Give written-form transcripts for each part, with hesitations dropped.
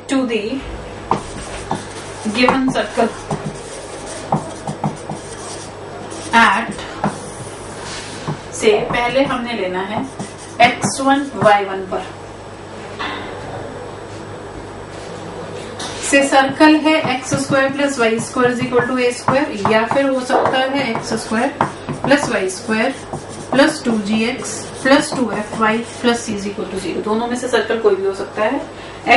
to the given circle at से पहले हमने लेना है x1 y1 पर से सर्कल है x square plus y square is equal to a square, या फिर हो सकता है x square plus y square plus 2gx plus 2fy plus c is equal to 0। दोनों में से सर्कल कोई भी हो सकता है।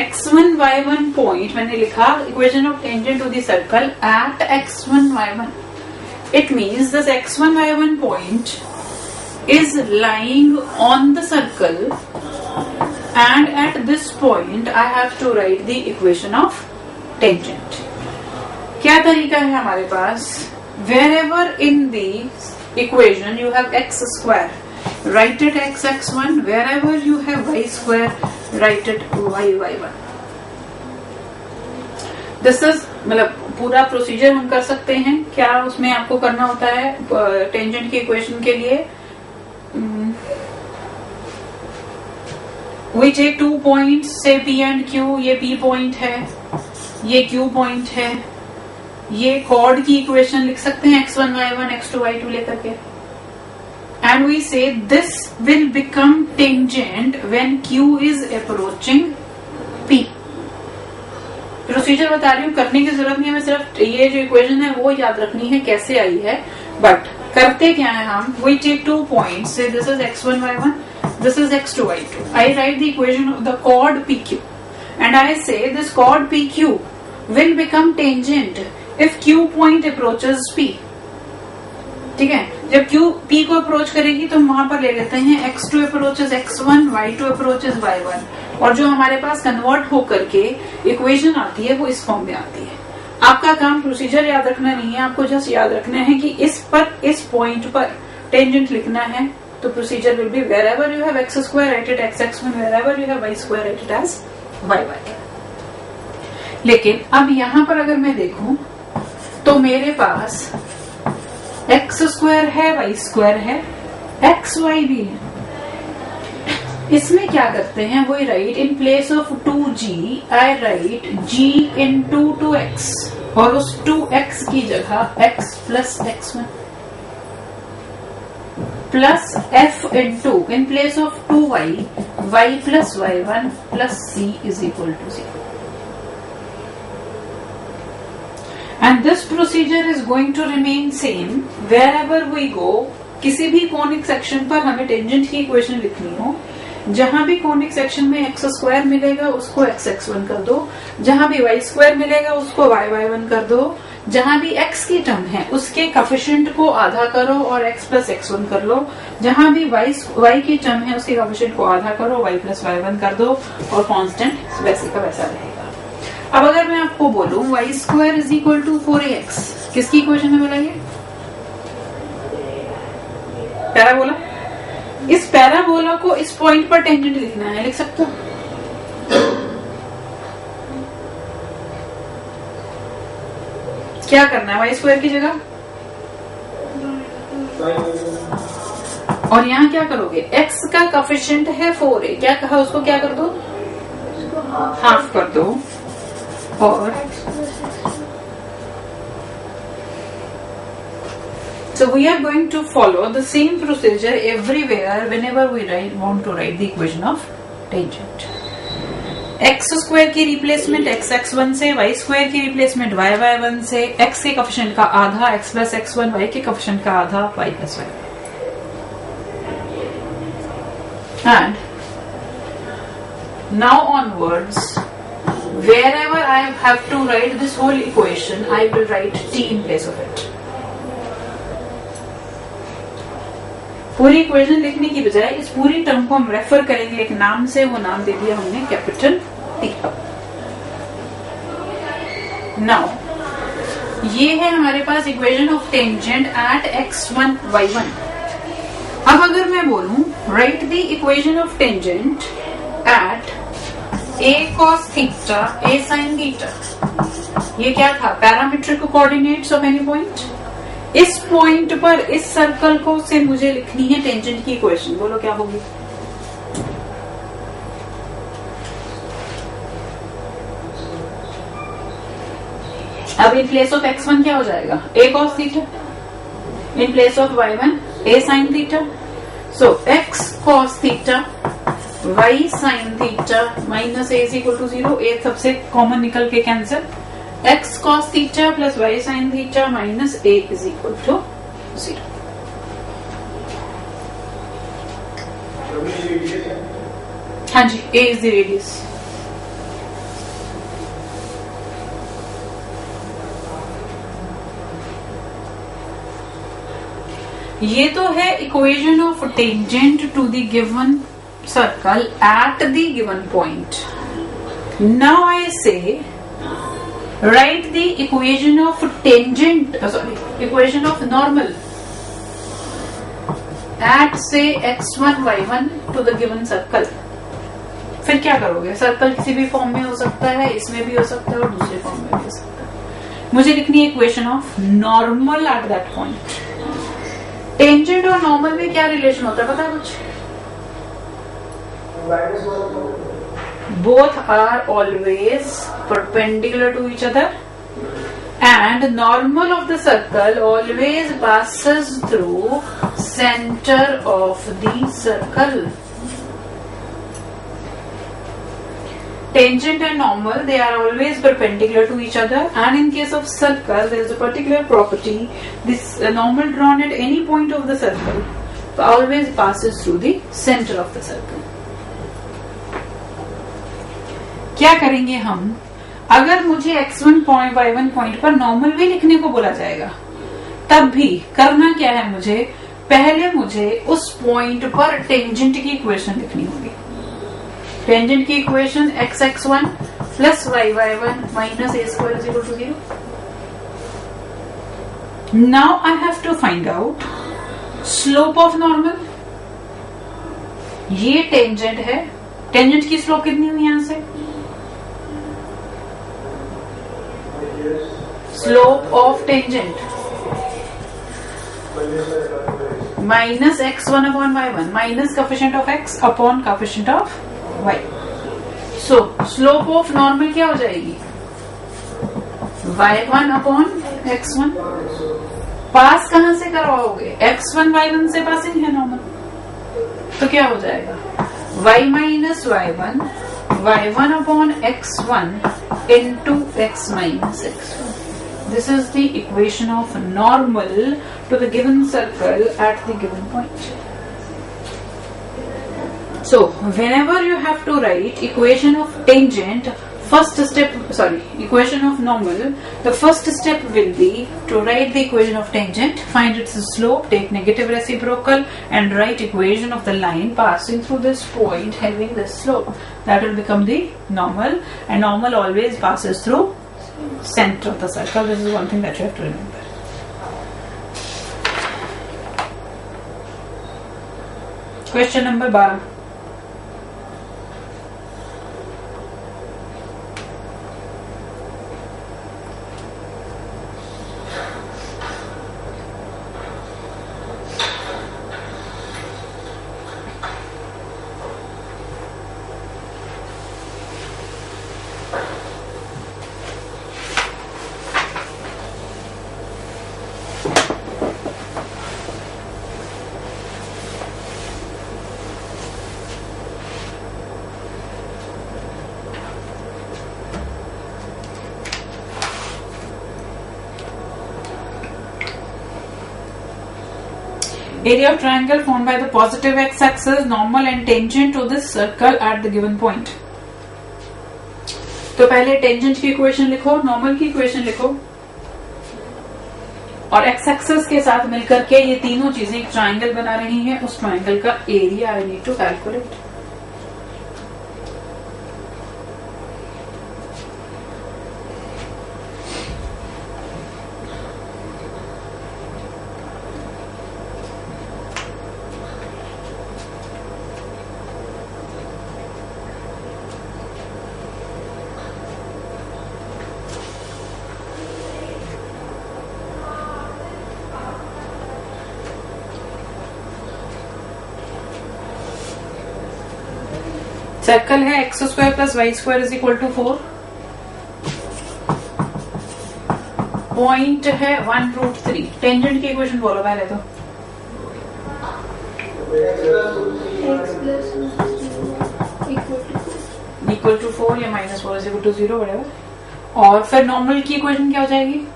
x1 y1 पॉइंट मैंने लिखा equation of tangent to the circle at x1 y1। It means this x1 y1 point is lying on the circle and at this point I have to write the equation of tangent। क्या तरीका है हमारे पास? Wherever in the equation you have x square, write it x1, wherever you have y square, write it y1। This is मतलब पूरा procedure हम कर सकते हैं। क्या उसमें आपको करना होता है टेंजेंट की इक्वेशन के लिए? We take 2 points, say P and Q, ये P पॉइंट है, ये Q पॉइंट है, ये कॉर्ड की इक्वेशन लिख सकते हैं x1 y1 x2 y2 लेकर के, and we say this will become tangent when Q is approaching P। Procedure बता रही हूँ, करने की जरूरत नहीं है, हमें सिर्फ ये जो इक्वेशन है वो याद रखनी है कैसे आई है। बट करते क्या है हम? We take 2 points, say this is x1 y1, this is x2 y2। I write the equation of the chord PQ and I say this chord PQ will become tangent if Q point approaches P। ठीक है, जब Q P को approach करेगी तो हम वहां पर ले लेते हैं x2 approaches x1, y2 approaches y1, और जो हमारे पास कन्वर्ट होकर के इक्वेशन आती है वो इस फॉर्म में आती है। आपका काम प्रोसीजर याद रखना नहीं है, आपको जस्ट याद रखना है कि इस पॉइंट पर टेंजेंट लिखना है। तो procedure will be wherever you have x square write it x1, wherever you have y square write it as y1। लेकिन अब यहां पर अगर मैं देखूं तो मेरे पास x स्क्वायर है, y स्क्वायर है, x y भी है। इसमें क्या करते हैं? वही write in place of 2g I write g into 2x, और उस 2x की जगह x plus x1 plus f into in place of 2y y plus y1 plus c is equal to 0। And this procedure is going to remain same wherever we go। किसी भी conic section पर हमें tangent की equation लिखनी हो, जहां भी conic section में एक्स स्क्वायर मिलेगा उसको x1 कर दो, जहां भी y स्क्वायर मिलेगा उसको y1 कर दो, जहां भी x की टर्म है उसके कोफिशिएंट को आधा करो और x प्लस x1 कर लो, जहां भी y की टर्म है उसके कोफिशिएंट को आधा करो y प्लस y1 कर दो, और कांस्टेंट वैसे का वैसा रहेगा। अब अगर मैं आपको बोलूं y square is equal to 4ax, किसकी इक्वेशन में बोला? ये पैराबोला। इस पैराबोला को इस पॉइंट पर टेंजेंट लिखना है, लिख सकते हो? क्या करना है? वाई स्क्वायर की जगह और यहाँ क्या करोगे? x का कोफिशिएंट है 4a, क्या कहा उसको? क्या कर दो? हाफ कर दो। और so we are going to follow the same procedure everywhere whenever we want to write the equation of tangent। x square की रिप्लेसमेंट x1 से, y स्क्वायर की रिप्लेसमेंट y1 से, x के कोफिशिएंट का आधा x प्लस x1, y के coefficient का आधा y plus y। And now onwards, wherever I have to write this whole equation, I will write t in place of it। पूरी equation लिखने की बजाय इस पूरी टर्म को हम रेफर करेंगे एक नाम से, वो नाम दे दिया हमने कैपिटल टी। नाउ ये है हमारे पास equation of tangent at x1 y1। अब अगर मैं बोलूं right the equation of tangent at a cos theta a sin theta, ये क्या था? Parametric coordinates of any point. इस पॉइंट पर इस सर्कल को से मुझे लिखनी है टेंजेंट की इक्वेशन। बोलो क्या होगी? अब इन प्लेस ऑफ x1 क्या हो जाएगा, a cos theta, in place of y1 a sin theta. So x cos theta y sin theta minus a is equal to 0. a सबसे कॉमन निकल के cancel. x cos theta plus y sin theta minus a is equal to 0. हाँ जी, a is the radius. ये तो है equation of tangent to the given circle at the given point. Now I say write the equation of tangent, sorry equation of normal eight से x1 y1 to the given circle. फिर क्या करोगे, circle किसी भी form में हो सकता है, इसमें भी हो सकता है और दूसरे फॉर्म में भी हो सकता है. मुझे लिखनी है equation of normal at that point. Tangent और नॉर्मल में क्या रिलेशन होता है पता है कुछ? Both are always perpendicular to each other and normal of the circle always passes through centre of the circle. Tangent and normal, they are always perpendicular to each other, and in case of circle there is a particular property, this normal drawn at any point of the circle always passes through the center of the circle. क्या करेंगे हम, अगर मुझे x1 point y1 point पर normal भी लिखने को बोला जाएगा तब भी करना क्या है, मुझे पहले मुझे उस पॉइंट पर टेंजेंट की इक्वेशन लिखनी होगी. टेंजेंट की equation x(x1) plus y(y1) minus a square is equal to 0. Now I have to find out slope of normal. ये टेंजेंट है, टेंजेंट की स्लोप कितनी हुई यहां से, slope of tangent minus x1 upon y1 minus coefficient of x upon coefficient of y. So slope of normal क्या हो जाएगी, y1 अपॉन x1. पास कहां से करवाओगे, x1 y1 से पासिंग है नॉर्मल, तो क्या हो जाएगा y minus y1 upon x1 into x minus x1. This is the equation of normal to the given circle at the given point. So, whenever you have to write equation of tangent, equation of normal, the first step will be to write the equation of tangent, find its slope, take negative reciprocal and write equation of the line passing through this point having this slope. That will become the normal, and normal always passes through center of the circle. This is one thing that you have to remember. Question number 12. Area of triangle formed by the positive x-axis, normal and tangent to this circle at the given point. तो पहले tangent की equation लिखो, normal की equation लिखो और x-axis के साथ मिलकर के ये तीनों चीजें एक ट्राइंगल बना रही हैं. उस ट्राइंगल का area I need to calculate. Circle है x² plus y² is equal to 4. Point है 1√3। टेंजेंट की इक्वेशन बोलो पहले तो। इक्वल टू 4 या -4 इज इक्वल टू 0 वगैरह। और फिर नॉर्मल की इक्वेशन क्या हो जाएगी?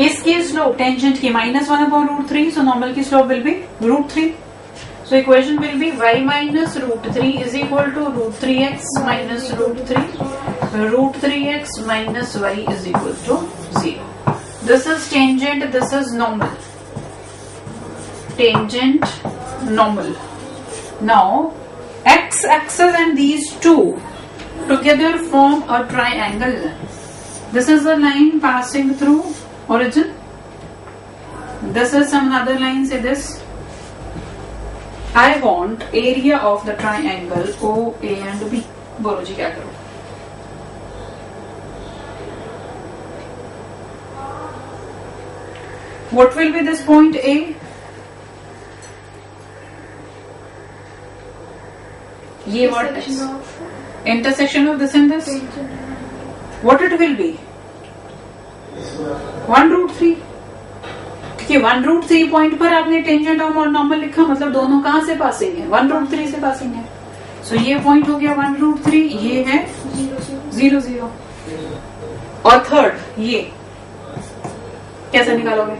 इसकी स्लोप टेंजेंट की -1/√3, so normal की slope will be √3. So equation will be y minus √3 is equal to √3x minus √3. √3x minus y is equal to 0. This is tangent, this is normal. Tangent, normal. Now x-axis and these two together form a triangle. This is the line passing through origin. This is some other line, say this. I want area of the triangle OA and B. बोलो जी क्या करो? What will be this point A? ये what is? Intersection of this and this. What it will be? 1√3, क्योंकि 1√3 point पर आपने tangent और normal लिखा, मतलब दोनों कहां से पासिंग है? 1√3 से पासिंग है। सो ये पॉइंट हो गया 1√3, ये है 0 0। और थर्ड ये कैसे निकालोगे?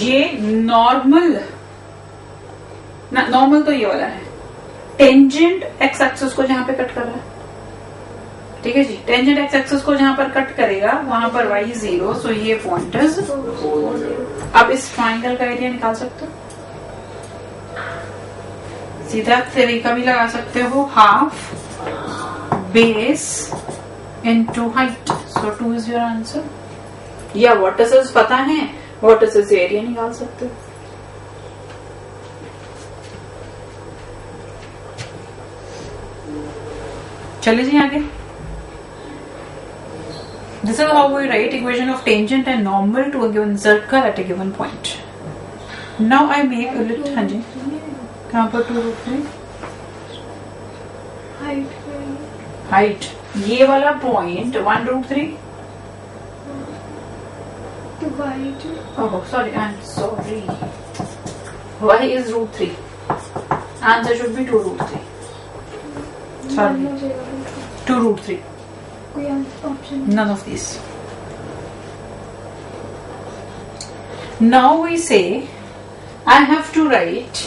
ये नॉर्मल ना, नॉर्मल तो ये वाला है। टेंजेंट एक्स एक्सिस को जहां पे कट कर रहा है, ठीक है जी। टेंजेंट एक्स एक्सिस को जहां पर कट करेगा वहां पर y 0, सो ये पॉइंट इज। अब इस ट्राइंगल का एरिया निकाल सकते हो, सीधा तरीका भी लगा सकते हो, half base into height, so 2 is your answer. या वर्टिसेस पता है, वर्टिसेस एरिया निकाल सकते हो। चलिए जी आगे। This is how we write equation of tangent and normal to a given circle at a given point. Now I make a little, हाँ जी, कहाँ पर 2√3? Height, ये वाला point 1√3? Oh, sorry, I'm sorry. Y is √3. Answer should be 2√3. Sorry, 2√3. None of these. Now we say I have to write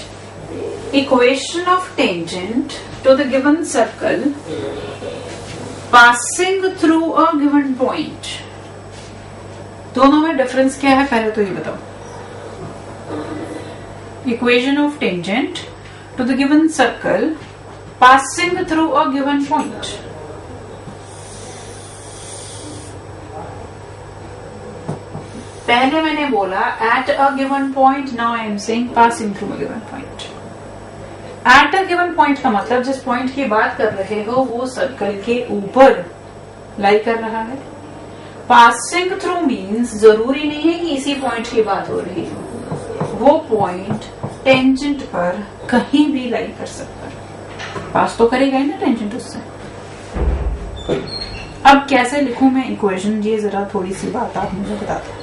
equation of tangent to the given circle passing through a given point. दोनों में difference क्या है पहले तो ये बताओ। Equation of tangent to the given circle passing through a given point. पहले मैंने बोला at a given point, now I am saying passing through a given point. At a given point का मतलब जिस पॉइंट की बात कर रहे हो वो सर्कल के ऊपर लाई कर रहा है। पासिंग थ्रू मीन्स जरूरी नहीं है कि इसी पॉइंट की बात हो रही हो, वो पॉइंट टेंजेंट पर कहीं भी लाई कर सकता है, पास तो करेगा ही ना टेंजेंट उससे। अब कैसे लिखूं मैं इक्वेशन, ये जरा थोड़ी सी बात आप मुझे बता दो।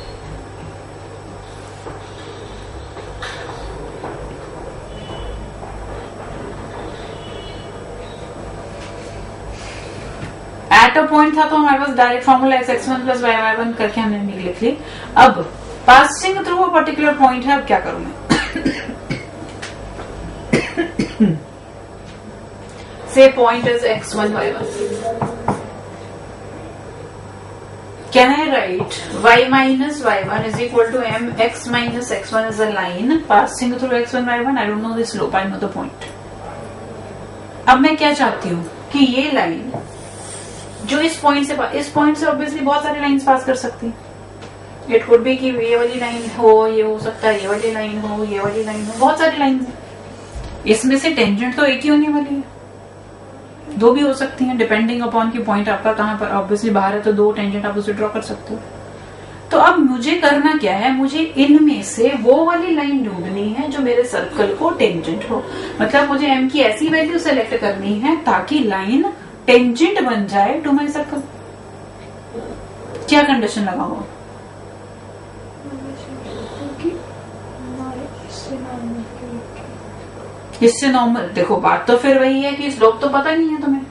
एट अ पॉइंट था तो हमारे पास direct formula x1 plus y1 करके हमने लिख ली। अब passing through a particular point है, अब क्या करूं मैं? से point is x1 y1। Can I write y minus y1 is equal to mx minus x1 is a line passing through x1 y1? I don't know the slope, I know the point. अब मैं क्या चाहती हूँ कि ये line जो इस point से ऑब्वियसली बहुत सारी लाइंस पास कर सकती है। इट कुड बी कि ये वाली लाइन हो, ये हो सकता है, ये वाली लाइन हो, ये वाली लाइन हो, बहुत सारी लाइन है। इसमें से टेंजेंट तो एक ही होने वाली है, दो भी हो सकती हैं डिपेंडिंग अपॉन की पॉइंट आपका कहां पर। ऑब्वियसली बाहर है तो दो टेंजेंट आप उसे ड्रॉ कर सकते हो। तो अब मुझे करना क्या है, मुझे इनमें से वो वाली लाइन ढूंढनी है जो मेरे सर्कल को टेंजेंट हो। मतलब मुझे m की ऐसी वैल्यू सेलेक्ट करनी है ताकि लाइन टेंजेंट बन जाए टू माई सर्कल। क्या कंडीशन लगाओ? इससे नॉर्मल, देखो बात तो फिर वही है कि स्लोप तो पता नहीं है तुम्हें।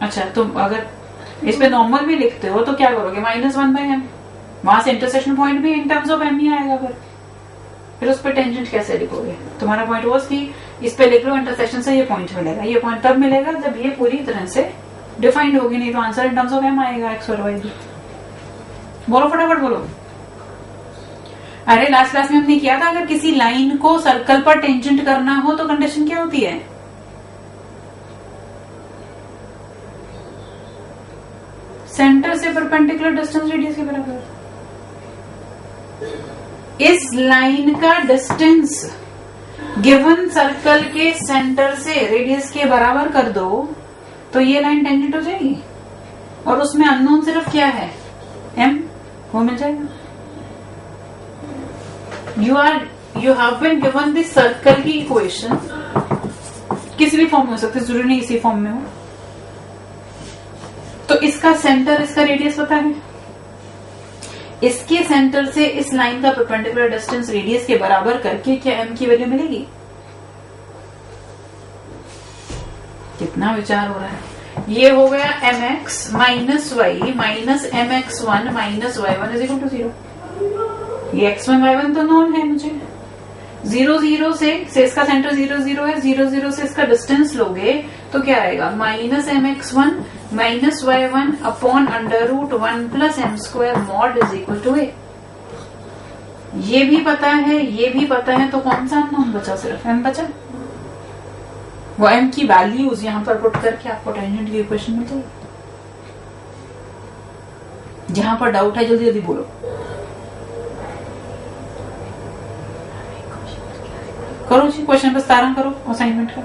अच्छा, तुम अगर इस पे नॉर्मल भी लिखते हो तो क्या करोगे, -1/m, वहां से इंटरसेक्शन पॉइंट भी इन टर्म्स ऑफ m ही आएगा। फिर उस पर टेंजेंट कैसे लिखोगे? तुम्हारा पॉइंट वो कि इस पे लिख लो इंटरसेक्शन से ये पॉइंट मिलेगा। ये पॉइंट तब मिलेगा जब ये पूरी तरह से डिफाइंड होगी, नहीं तो answer in terms of m आएगा x और y भी। बोलो फटाफट बोलो। अरे लास्ट क्लास में हमने किया था, अगर किसी लाइन को सर्कल पर टेंजेंट करना हो तो कंडीशन क्या होती है? सेंटर से परपेंडिकुलर डिस्टेंस रेडियस के बराबर। इस लाइन का डिस्टेंस गिवन सर्कल के सेंटर से रेडियस के बराबर कर दो तो ये लाइन टेंजेंट हो जाएगी, और उसमें अननोन सिर्फ क्या है, m, वो मिल जाएगा। You have been given this circle की इक्वेशन, किसी भी फॉर्म में हो सकती है, जरूरी नहीं इसी फॉर्म में हो। तो इसका सेंटर, इसका रेडियस पता है, इसके सेंटर से इस लाइन का परपेंडिकुलर डिस्टेंस रेडियस के बराबर करके क्या m की वैल्यू मिलेगी? कितना विचार हो रहा है। ये हो गया mx minus y minus mx1 minus y1 is equal to 0। ये x1 y1 तो नोन है मुझे। 0 0 से इसका सेंटर 0 0 है, 0 0 से इसका डिस्टेंस लोगे तो क्या आएगा, minus mx1 minus y1 upon √1 plus m² mod is equal to a। ये भी पता है, ये भी पता है, तो कौन सा अननोन बचा? सिर्फ m बचा। वो m की वैल्यूज यहां पर पुट करके आपको टेंजेंट की इक्वेशन मिल जाएगी। जहां पर डाउट है जल्दी जल्दी बोलो। करो जी, क्वेश्शन पर सारा करो, असाइनमेंट का।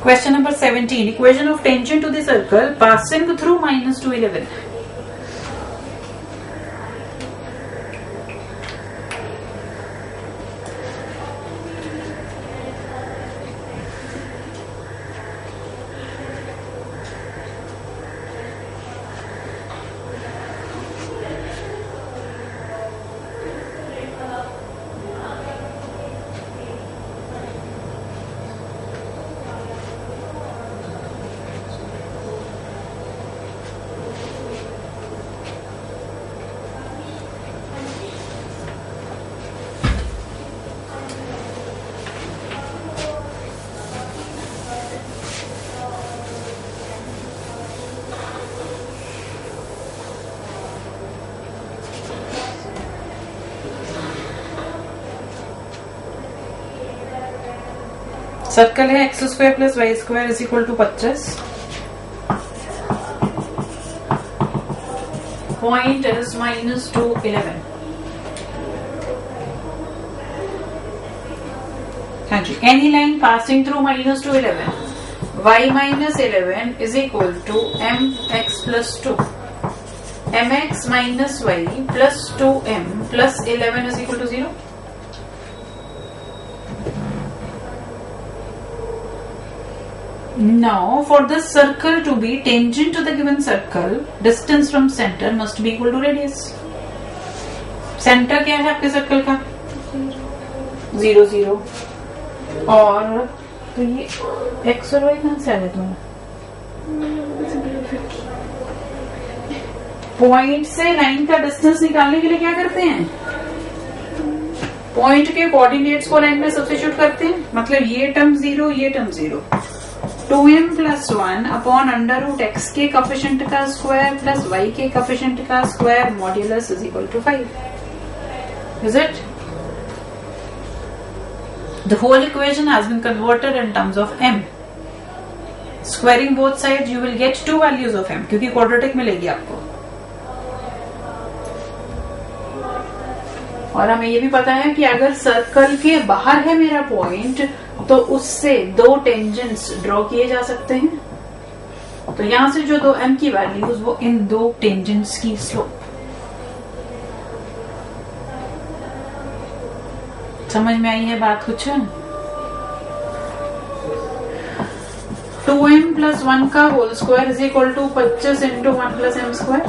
Question number 17, equation of tangent to the circle passing through -2 11। Circle है x² plus y² is equal to 25। Point is -2 11। हाँ जी, any line passing through -2 11, y minus 11 is equal to mx plus 2, mx minus y plus 2m plus 11 is equal to 0। Now, for this circle to be tangent to the given circle, distance from center must be equal to radius. Center क्या है आपके circle का? 0 0। और तो ये x और y कहां से आ गए तुम्हें? पॉइंट से लाइन का डिस्टेंस निकालने के लिए क्या करते हैं? पॉइंट के कोऑर्डिनेट्स को लाइन में सब्स्टिट्यूट करते हैं। मतलब ये टर्म 0, ये term 0। 2m plus 1 upon √x के कोफिशिएंट का स्क्वायर प्लस y के कोफिशिएंट का square modulus is equal to 5। Is it? The whole equation has been converted in terms of m. Squaring both sides, you will get 2 values of m क्योंकि quadratic मिलेगी आपको। और हमें ये भी पता है कि अगर सर्कल के बाहर है मेरा पॉइंट तो उससे 2 टेंजेंट्स ड्रॉ किए जा सकते हैं। तो यहां से जो दो m की वैल्यूज वो इन दो टेंजेंट्स की स्लोप। समझ में आई है बात कुछ? 2m प्लस 1 का whole square is equal to 25 into 1 plus m square.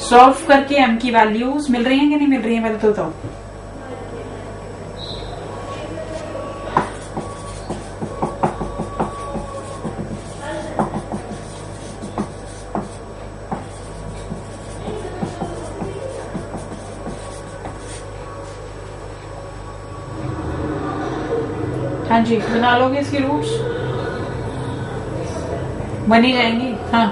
Solve करके m की वैल्यूज मिल रही हैं कि नहीं मिल रही हैं, पहले तो बताओ। हाँ जी, बना लोगे इसकी रूट्स? बनी जाएंगी। हाँ,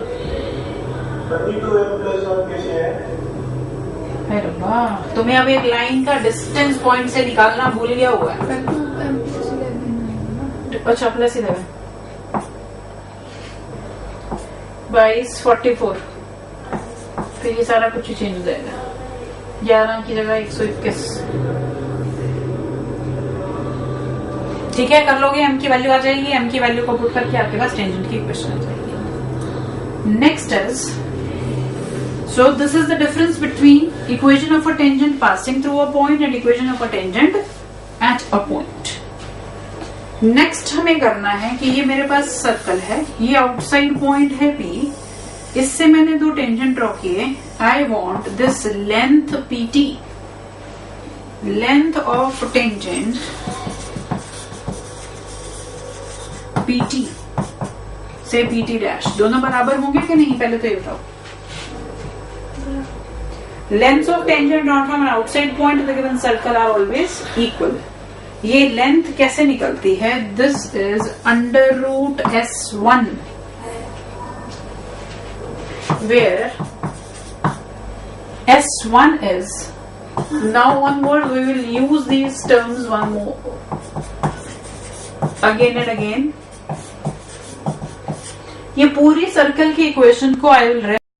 अरे वाह, तुम्हें अब एक लाइन का डिस्टेंस पॉइंट से निकालना भूल गया हुआ है। अच्छा, प्लस 11 2244, फिर ये सारा कुछ चेंज हो जाएगा। 11 की जगह 121। ठीक है, कर लोगे। m की वैल्यू आ जाएगी, m की वैल्यू को पुट करके आपके पास टेंजेंट की इक्वेशन आ जाएगी। Next is, so this is the difference between equation of a tangent passing through a point and equation of a tangent at a point. Next हमें करना है कि ये मेरे पास सर्कल है, ये आउटसाइड पॉइंट है P, इससे मैंने दो टेंजेंट ड्रॉ किए। I want this length PT, length of tangent PT से PT डैश दोनों बराबर होंगे कि नहीं, पहले तो ये बताओ। Length of tangent drawn from an outside point to the given circle are always equal. ये लेंथ कैसे निकलती है? This is under root S1 where S1 is, now onward we will use these terms one more again and again। ये पूरी circle की equation को I will